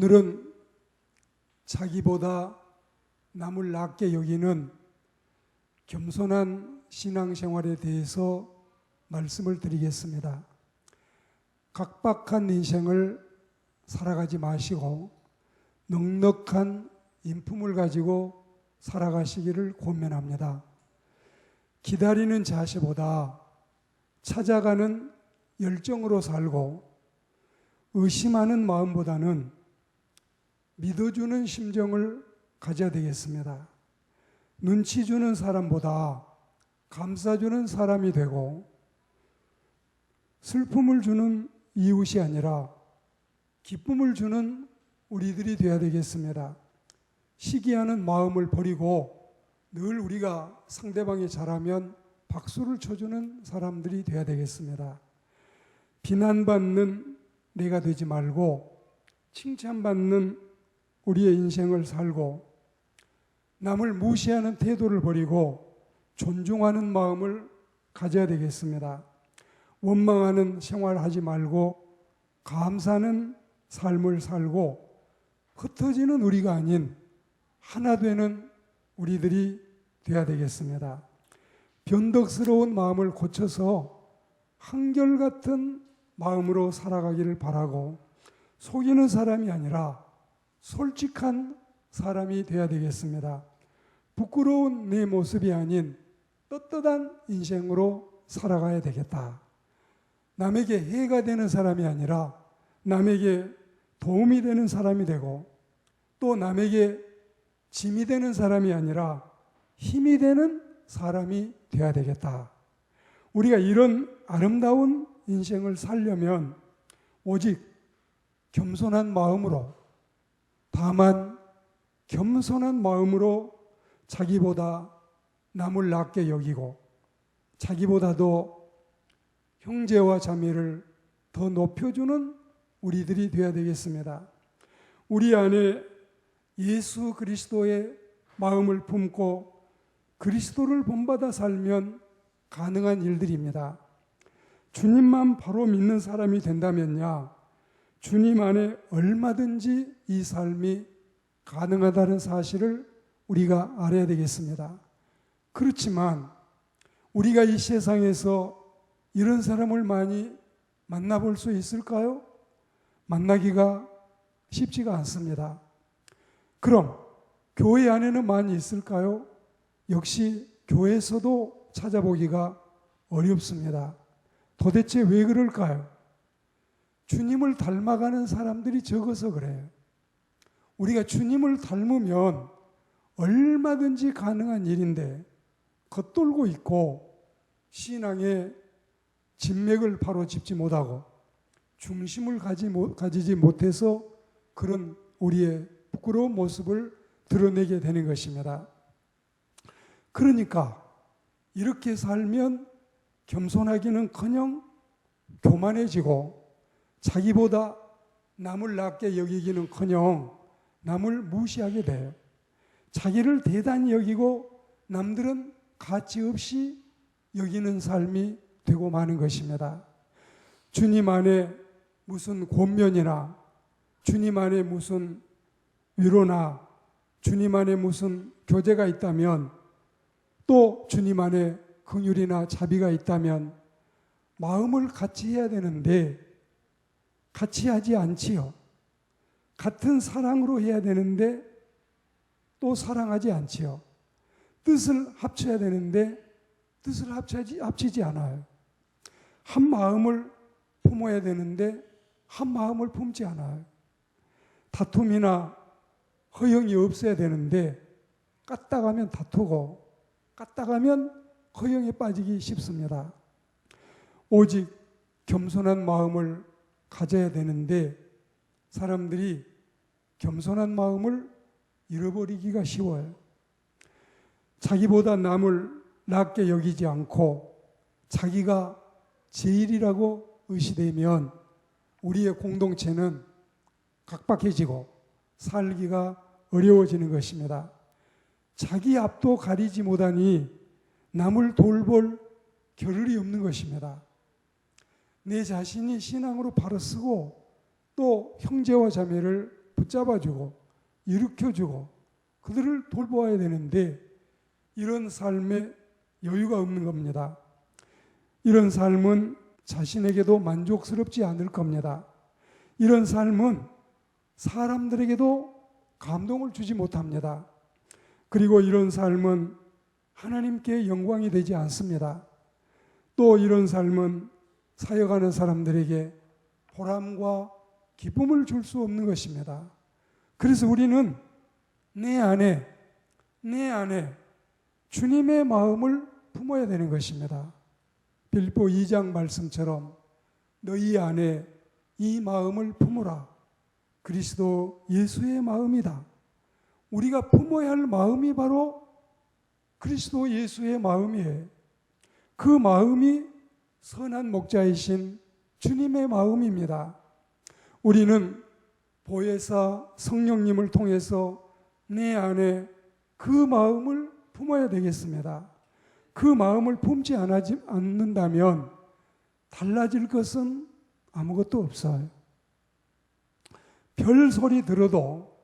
오늘은 자기보다 남을 낮게 여기는 겸손한 신앙생활에 대해서 말씀을 드리겠습니다. 각박한 인생을 살아가지 마시고 넉넉한 인품을 가지고 살아가시기를 권면합니다. 기다리는 자세보다 찾아가는 열정으로 살고 의심하는 마음보다는 믿어주는 심정을 가져야 되겠습니다. 눈치 주는 사람보다 감싸주는 사람이 되고 슬픔을 주는 이웃이 아니라 기쁨을 주는 우리들이 되어야 되겠습니다. 시기하는 마음을 버리고 늘 우리가 상대방이 잘하면 박수를 쳐주는 사람들이 되어야 되겠습니다. 비난받는 내가 되지 말고 칭찬받는 우리의 인생을 살고 남을 무시하는 태도를 버리고 존중하는 마음을 가져야 되겠습니다. 원망하는 생활하지 말고 감사하는 삶을 살고 흩어지는 우리가 아닌 하나 되는 우리들이 되어야 되겠습니다. 변덕스러운 마음을 고쳐서 한결같은 마음으로 살아가기를 바라고 속이는 사람이 아니라 솔직한 사람이 되어야 되겠습니다. 부끄러운 내 모습이 아닌 떳떳한 인생으로 살아가야 되겠다. 남에게 해가 되는 사람이 아니라 남에게 도움이 되는 사람이 되고 또 남에게 짐이 되는 사람이 아니라 힘이 되는 사람이 되어야 되겠다. 우리가 이런 아름다운 인생을 살려면 오직 겸손한 마음으로, 다만 겸손한 마음으로 자기보다 남을 낮게 여기고 자기보다도 형제와 자매를 더 높여주는 우리들이 되어야 되겠습니다. 우리 안에 예수 그리스도의 마음을 품고 그리스도를 본받아 살면 가능한 일들입니다. 주님만 바로 믿는 사람이 된다면야 주님 안에 얼마든지 이 삶이 가능하다는 사실을 우리가 알아야 되겠습니다. 그렇지만 우리가 이 세상에서 이런 사람을 많이 만나볼 수 있을까요? 만나기가 쉽지가 않습니다. 그럼 교회 안에는 많이 있을까요? 역시 교회에서도 찾아보기가 어렵습니다. 도대체 왜 그럴까요? 주님을 닮아가는 사람들이 적어서 그래요. 우리가 주님을 닮으면 얼마든지 가능한 일인데 겉돌고 있고 신앙의 진맥을 바로 짚지 못하고 중심을 가지지 못해서 그런 우리의 부끄러운 모습을 드러내게 되는 것입니다. 그러니까 이렇게 살면 겸손하기는커녕 교만해지고 자기보다 남을 낮게 여기기는커녕 남을 무시하게 돼요. 자기를 대단히 여기고 남들은 가치 없이 여기는 삶이 되고 마는 것입니다. 주님 안에 무슨 권면이나 주님 안에 무슨 위로나 주님 안에 무슨 교제가 있다면 또 주님 안에 긍휼이나 자비가 있다면 마음을 같이 해야 되는데 같이 하지 않지요. 같은 사랑으로 해야 되는데 또 사랑하지 않지요. 뜻을 합쳐야 되는데 뜻을 합치지 않아요. 한 마음을 품어야 되는데 한 마음을 품지 않아요. 다툼이나 허영이 없어야 되는데 까딱하면 다투고 까딱하면 허영에 빠지기 쉽습니다. 오직 겸손한 마음을 가져야 되는데 사람들이 겸손한 마음을 잃어버리기가 쉬워요. 자기보다 남을 낮게 여기지 않고 자기가 제일이라고 의시되면 우리의 공동체는 각박해지고 살기가 어려워지는 것입니다. 자기 앞도 가리지 못하니 남을 돌볼 겨를이 없는 것입니다. 내 자신이 신앙으로 바로 서고 또 형제와 자매를 붙잡아주고 일으켜주고 그들을 돌보아야 되는데 이런 삶에 여유가 없는 겁니다. 이런 삶은 자신에게도 만족스럽지 않을 겁니다. 이런 삶은 사람들에게도 감동을 주지 못합니다. 그리고 이런 삶은 하나님께 영광이 되지 않습니다. 또 이런 삶은 사역하는 사람들에게 보람과 기쁨을 줄 수 없는 것입니다. 그래서 우리는 내 안에 주님의 마음을 품어야 되는 것입니다. 빌립보 2장 말씀처럼 너희 안에 이 마음을 품으라. 그리스도 예수의 마음이다. 우리가 품어야 할 마음이 바로 그리스도 예수의 마음이에요. 그 마음이 선한 목자이신 주님의 마음입니다. 우리는 보혜사 성령님을 통해서 내 안에 그 마음을 품어야 되겠습니다. 그 마음을 품지 않는다면 달라질 것은 아무것도 없어요. 별 소리 들어도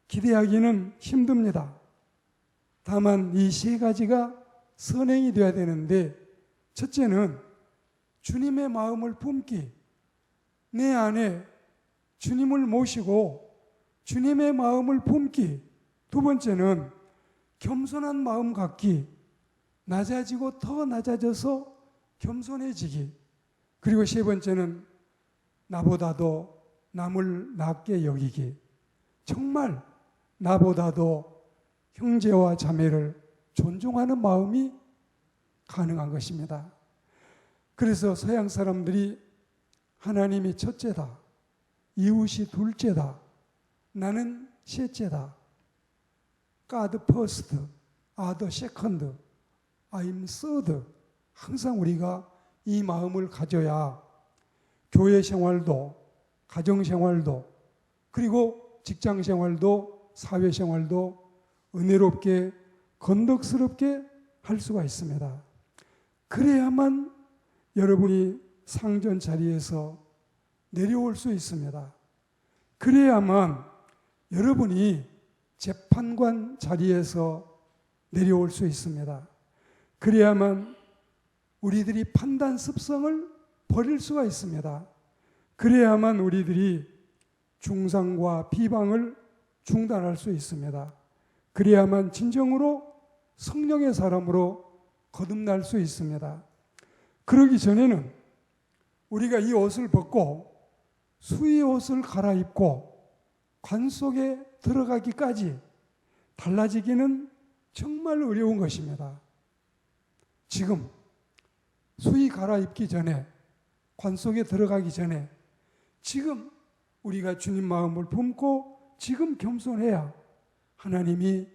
기대하기는 힘듭니다. 다만 이 세 가지가 선행이 되어야 되는데, 첫째는 주님의 마음을 품기, 내 안에 주님을 모시고 주님의 마음을 품기. 두 번째는 겸손한 마음 갖기, 낮아지고 더 낮아져서 겸손해지기. 그리고 세 번째는 나보다도 남을 낮게 여기기. 정말 나보다도 형제와 자매를 존중하는 마음이 가능한 것입니다. 그래서 서양 사람들이 하나님이 첫째다, 이웃이 둘째다, 나는 셋째다, God first, other second, I'm third. 항상 우리가 이 마음을 가져야 교회 생활도, 가정 생활도, 그리고 직장 생활도, 사회 생활도 은혜롭게, 건덕스럽게 할 수가 있습니다. 그래야만 여러분이 상전 자리에서 내려올 수 있습니다. 그래야만 여러분이 재판관 자리에서 내려올 수 있습니다. 그래야만 우리들이 판단 습성을 버릴 수가 있습니다. 그래야만 우리들이 중상과 비방을 중단할 수 있습니다. 그래야만 진정으로 성령의 사람으로 거듭날 수 있습니다. 그러기 전에는 우리가 이 옷을 벗고 수의 옷을 갈아입고 관 속에 들어가기까지 달라지기는 정말 어려운 것입니다. 지금 수의 갈아입기 전에, 관 속에 들어가기 전에 지금 우리가 주님 마음을 품고 지금 겸손해야 하나님이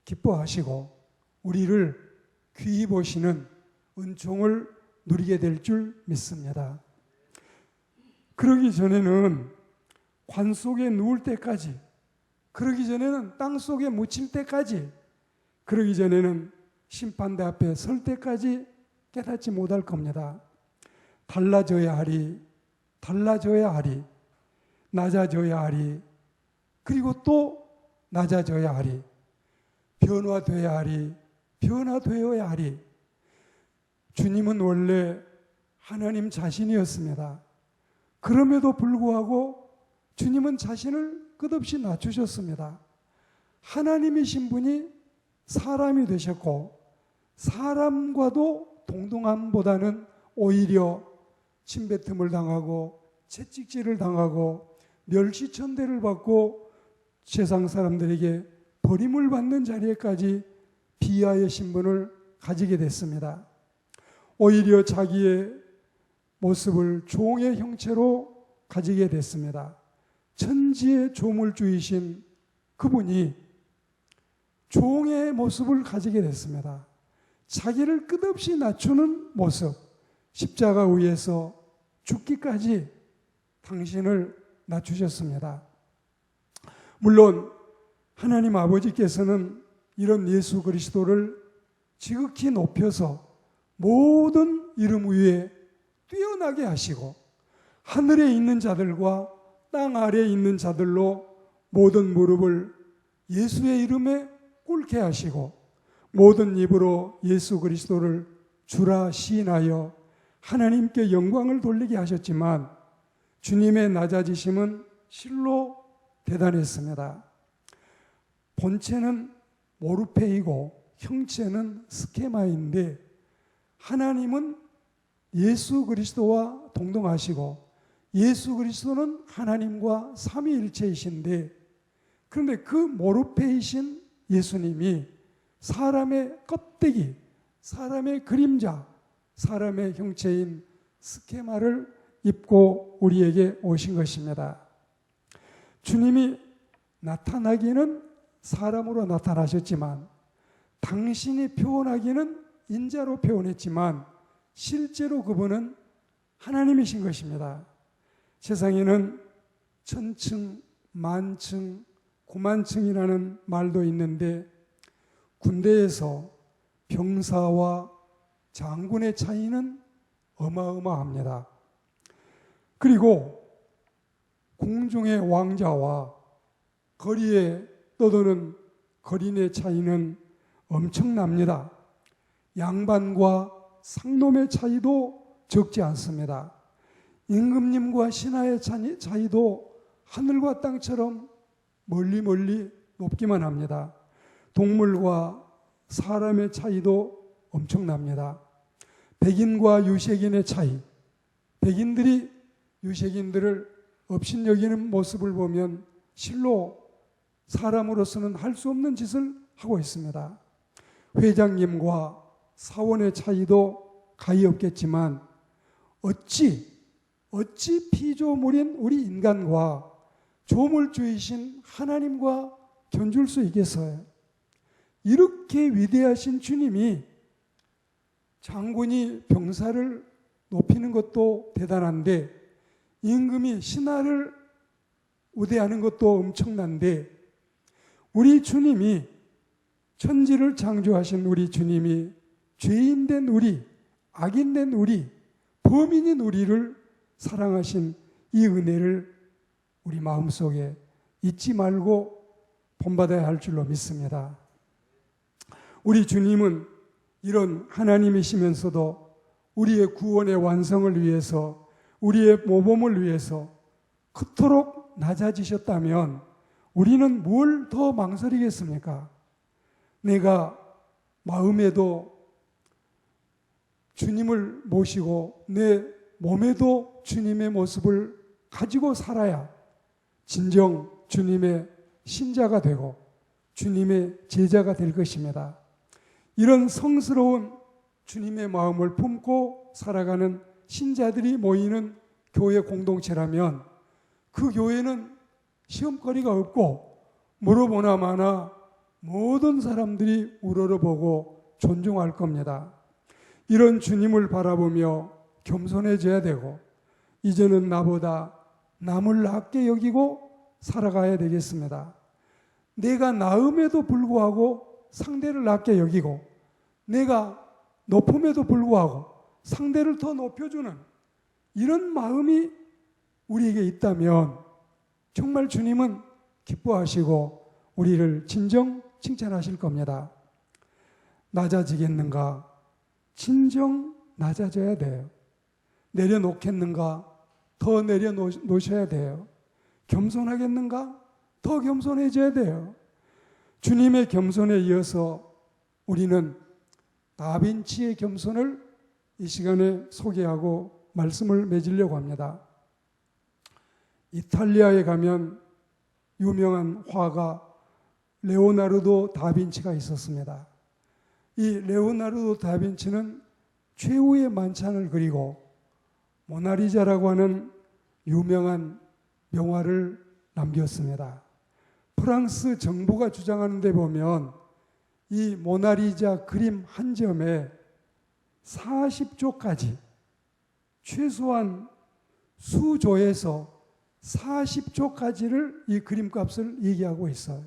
기뻐하시고 우리를 귀히 보시는 은총을 누리게 될 줄 믿습니다. 그러기 전에는 관 속에 누울 때까지, 그러기 전에는 땅 속에 묻힐 때까지, 그러기 전에는 심판대 앞에 설 때까지 깨닫지 못할 겁니다. 달라져야 하리, 달라져야 하리, 낮아져야 하리, 그리고 또 낮아져야 하리, 변화되어야 하리, 변화되어야 하리. 주님은 원래 하나님 자신이었습니다. 그럼에도 불구하고 주님은 자신을 끝없이 낮추셨습니다. 하나님이신 분이 사람이 되셨고 사람과도 동등함보다는 오히려 침뱉음을 당하고 채찍질을 당하고 멸시천대를 받고 세상 사람들에게 버림을 받는 자리에까지 비하의 신분을 가지게 됐습니다. 오히려 자기의 모습을 종의 형체로 가지게 됐습니다. 천지의 조물주이신 그분이 종의 모습을 가지게 됐습니다. 자기를 끝없이 낮추는 모습, 십자가 위에서 죽기까지 당신을 낮추셨습니다. 물론 하나님 아버지께서는 이런 예수 그리스도를 지극히 높여서 모든 이름 위에 뛰어나게 하시고 하늘에 있는 자들과 땅 아래에 있는 자들로 모든 무릎을 예수의 이름에 꿇게 하시고 모든 입으로 예수 그리스도를 주라 시인하여 하나님께 영광을 돌리게 하셨지만 주님의 낮아지심은 실로 대단했습니다. 본체는 모르페이고 형체는 스케마인데 하나님은 예수 그리스도와 동등하시고 예수 그리스도는 하나님과 삼위일체이신데 그런데 그 모르페이신 예수님이 사람의 껍데기, 사람의 그림자, 사람의 형체인 스케마를 입고 우리에게 오신 것입니다. 주님이 나타나기는 사람으로 나타나셨지만 당신이 표현하기는 인자로 표현했지만 실제로 그분은 하나님이신 것입니다. 세상에는 천층, 만층, 구만층이라는 말도 있는데 군대에서 병사와 장군의 차이는 어마어마합니다. 그리고 공중의 왕자와 거리에 떠도는 거린의 차이는 엄청납니다. 양반과 상놈의 차이도 적지 않습니다. 임금님과 신하의 차이도 하늘과 땅처럼 멀리 멀리 높기만 합니다. 동물과 사람의 차이도 엄청납니다. 백인과 유색인의 차이, 백인들이 유색인들을 업신여기는 모습을 보면 실로 사람으로서는 할 수 없는 짓을 하고 있습니다. 회장님과 사원의 차이도 가히 없겠지만 어찌 피조물인 우리 인간과 조물주이신 하나님과 견줄 수 있겠어요? 이렇게 위대하신 주님이 장군이 병사를 높이는 것도 대단한데 임금이 신하를 우대하는 것도 엄청난데 우리 주님이 천지를 창조하신 우리 주님이 죄인된 우리, 악인된 우리, 범인인 우리를 사랑하신 이 은혜를 우리 마음속에 잊지 말고 본받아야 할 줄로 믿습니다. 우리 주님은 이런 하나님이시면서도 우리의 구원의 완성을 위해서 우리의 모범을 위해서 그토록 낮아지셨다면 우리는 뭘 더 망설이겠습니까? 내가 마음에도 주님을 모시고 내 몸에도 주님의 모습을 가지고 살아야 진정 주님의 신자가 되고 주님의 제자가 될 것입니다. 이런 성스러운 주님의 마음을 품고 살아가는 신자들이 모이는 교회 공동체라면 그 교회는 시험거리가 없고 물어보나 마나 모든 사람들이 우러러보고 존중할 겁니다. 이런 주님을 바라보며 겸손해져야 되고 이제는 나보다 남을 낮게 여기고 살아가야 되겠습니다. 내가 나음에도 불구하고 상대를 낮게 여기고 내가 높음에도 불구하고 상대를 더 높여주는 이런 마음이 우리에게 있다면 정말 주님은 기뻐하시고 우리를 진정 칭찬하실 겁니다. 낮아지겠는가? 진정 낮아져야 돼요. 내려놓겠는가? 더 내려놓으셔야 돼요. 겸손하겠는가? 더 겸손해져야 돼요. 주님의 겸손에 이어서 우리는 다빈치의 겸손을 이 시간에 소개하고 말씀을 맺으려고 합니다. 이탈리아에 가면 유명한 화가 레오나르도 다빈치가 있었습니다. 이 레오나르도 다빈치는 최후의 만찬을 그리고 모나리자라고 하는 유명한 명화를 남겼습니다. 프랑스 정부가 주장하는 데 보면 이 모나리자 그림 한 점에 40조까지 최소한 수조에서 40조까지를 이 그림값을 얘기하고 있어요.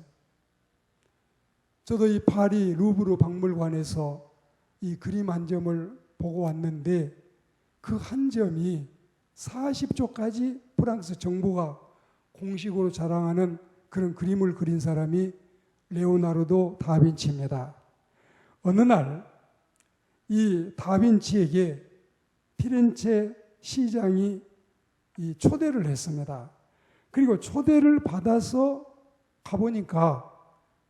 저도 이 파리 루브르 박물관에서 이 그림 한 점을 보고 왔는데 그 한 점이 40조까지 프랑스 정부가 공식으로 자랑하는 그런 그림을 그린 사람이 레오나르도 다빈치입니다. 어느 날 이 다빈치에게 피렌체 시장이 이 초대를 했습니다. 그리고 초대를 받아서 가보니까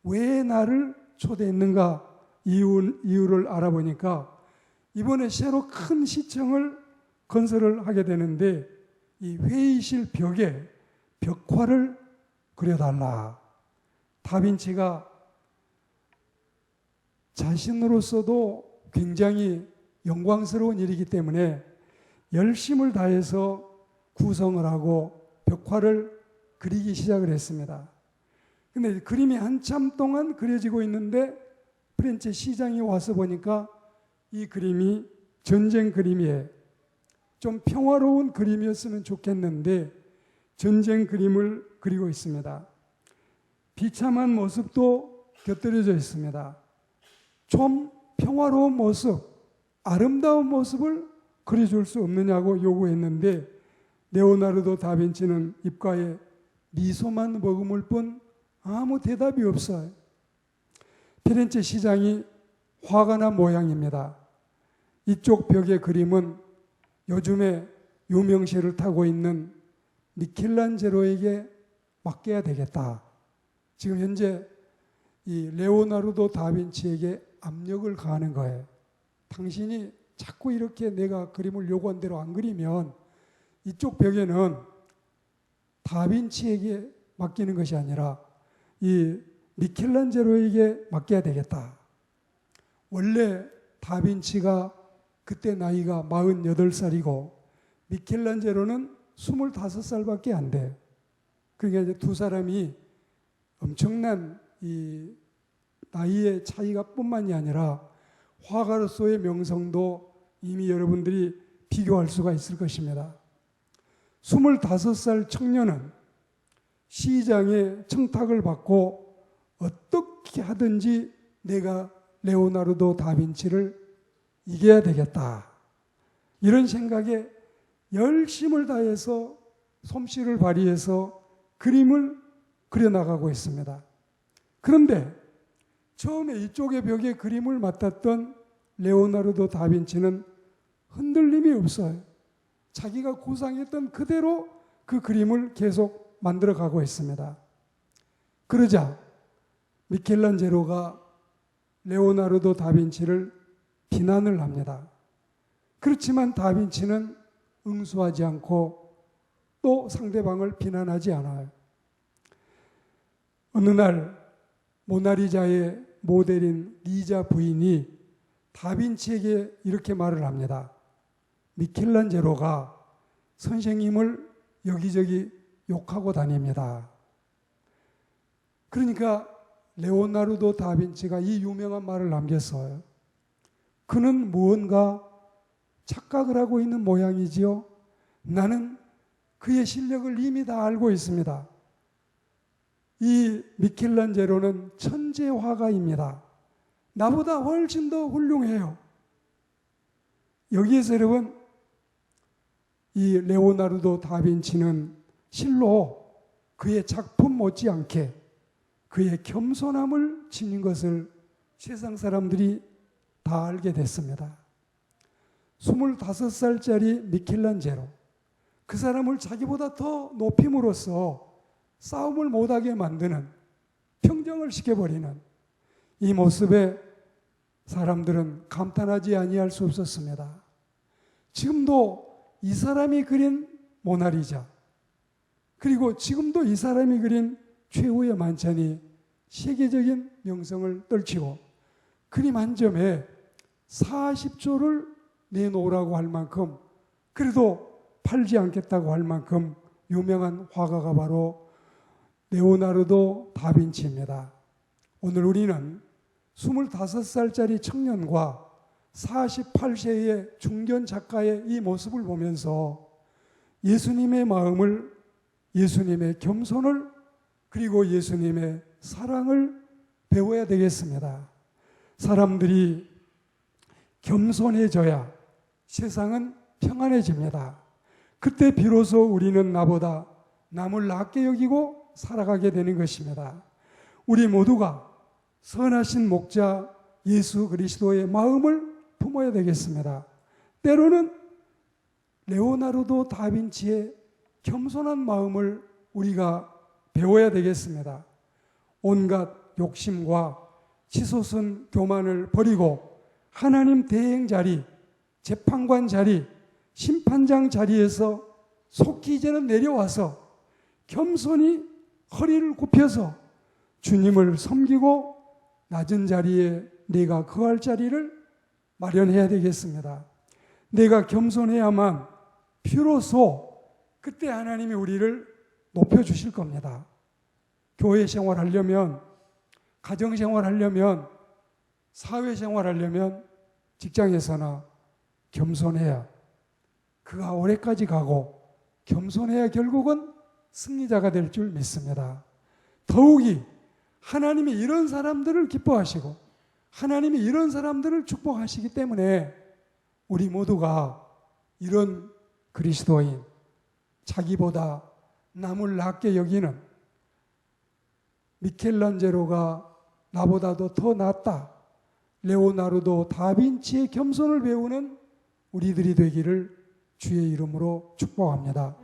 왜 나를 초대했는가 이유를 알아보니까 이번에 새로 큰 시청을 건설을 하게 되는데 이 회의실 벽에 벽화를 그려달라. 다빈치가 자신으로서도 굉장히 영광스러운 일이기 때문에 열심을 다해서 구성을 하고 벽화를 그리기 시작을 했습니다. 근데 그림이 한참 동안 그려지고 있는데 피렌체 시장이 와서 보니까 이 그림이 전쟁 그림이에요. 좀 평화로운 그림이었으면 좋겠는데 전쟁 그림을 그리고 있습니다. 비참한 모습도 곁들여져 있습니다. 좀 평화로운 모습, 아름다운 모습을 그려줄 수 없느냐고 요구했는데 레오나르도 다빈치는 입가에 미소만 머금을 뿐 아무 대답이 없어요. 피렌체 시장이 화가 난 모양입니다. 이쪽 벽의 그림은 요즘에 유명세를 타고 있는 미켈란젤로에게 맡겨야 되겠다. 지금 현재 이 레오나르도 다빈치에게 압력을 가하는 거예요. 당신이 자꾸 이렇게 내가 그림을 요구한 대로 안 그리면 이쪽 벽에는 다빈치에게 맡기는 것이 아니라 이 미켈란젤로에게 맡겨야 되겠다. 원래 다빈치가 그때 나이가 48살이고 미켈란젤로는 25살밖에 안 돼요. 그러니까 이제 두 사람이 엄청난 이 나이의 차이가 뿐만이 아니라 화가로서의 명성도 이미 여러분들이 비교할 수가 있을 것입니다. 25살 청년은 시장의 청탁을 받고 어떻게 하든지 내가 레오나르도 다빈치를 이겨야 되겠다. 이런 생각에 열심을 다해서 솜씨를 발휘해서 그림을 그려나가고 있습니다. 그런데 처음에 이쪽의 벽에 그림을 맡았던 레오나르도 다빈치는 흔들림이 없어요. 자기가 구상했던 그대로 그 그림을 계속 만들어가고 있습니다. 그러자 미켈란젤로가 레오나르도 다빈치를 비난을 합니다. 그렇지만 다빈치는 응수하지 않고 또 상대방을 비난하지 않아요. 어느 날 모나리자의 모델인 리자 부인이 다빈치에게 이렇게 말을 합니다. 미켈란젤로가 선생님을 여기저기 욕하고 다닙니다. 그러니까 레오나르도 다빈치가 이 유명한 말을 남겼어요. 그는 무언가 착각을 하고 있는 모양이지요. 나는 그의 실력을 이미 다 알고 있습니다. 이 미켈란젤로는 천재 화가입니다. 나보다 훨씬 더 훌륭해요. 여기에서 여러분, 이 레오나르도 다빈치는 실로 그의 작품 못지않게 그의 겸손함을 지닌 것을 세상 사람들이 다 알게 됐습니다. 25살짜리 미켈란젤로, 그 사람을 자기보다 더 높임으로써 싸움을 못하게 만드는, 평정을 시켜버리는 이 모습에 사람들은 감탄하지 아니할 수 없었습니다. 지금도 이 사람이 그린 모나리자, 그리고 지금도 이 사람이 그린 최후의 만찬이 세계적인 명성을 떨치고 그림 한 점에 40조를 내놓으라고 할 만큼, 그래도 팔지 않겠다고 할 만큼 유명한 화가가 바로 레오나르도 다빈치입니다. 오늘 우리는 25살짜리 청년과 48세의 중견 작가의 이 모습을 보면서 예수님의 마음을, 예수님의 겸손을, 그리고 예수님의 사랑을 배워야 되겠습니다. 사람들이 겸손해져야 세상은 평안해집니다. 그때 비로소 우리는 나보다 남을 낮게 여기고 살아가게 되는 것입니다. 우리 모두가 선하신 목자 예수 그리스도의 마음을 품어야 되겠습니다. 때로는 레오나르도 다빈치의 겸손한 마음을 우리가 배워야 되겠습니다. 온갖 욕심과 치솟은 교만을 버리고 하나님 대행 자리, 재판관 자리, 심판장 자리에서 속히 이제는 내려와서 겸손히 허리를 굽혀서 주님을 섬기고 낮은 자리에 내가 거할 자리를 마련해야 되겠습니다. 내가 겸손해야만 비로소 그때 하나님이 우리를 높여주실 겁니다. 교회 생활하려면, 가정생활하려면, 사회생활하려면 직장에서나 겸손해야 그가 오래까지 가고 겸손해야 결국은 승리자가 될 줄 믿습니다. 더욱이 하나님이 이런 사람들을 기뻐하시고 하나님이 이런 사람들을 축복하시기 때문에 우리 모두가 이런 그리스도인, 자기보다 남을 낮게 여기는 미켈란젤로가 나보다도 더 낫다, 레오나르도 다빈치의 겸손을 배우는 우리들이 되기를 주의 이름으로 축복합니다.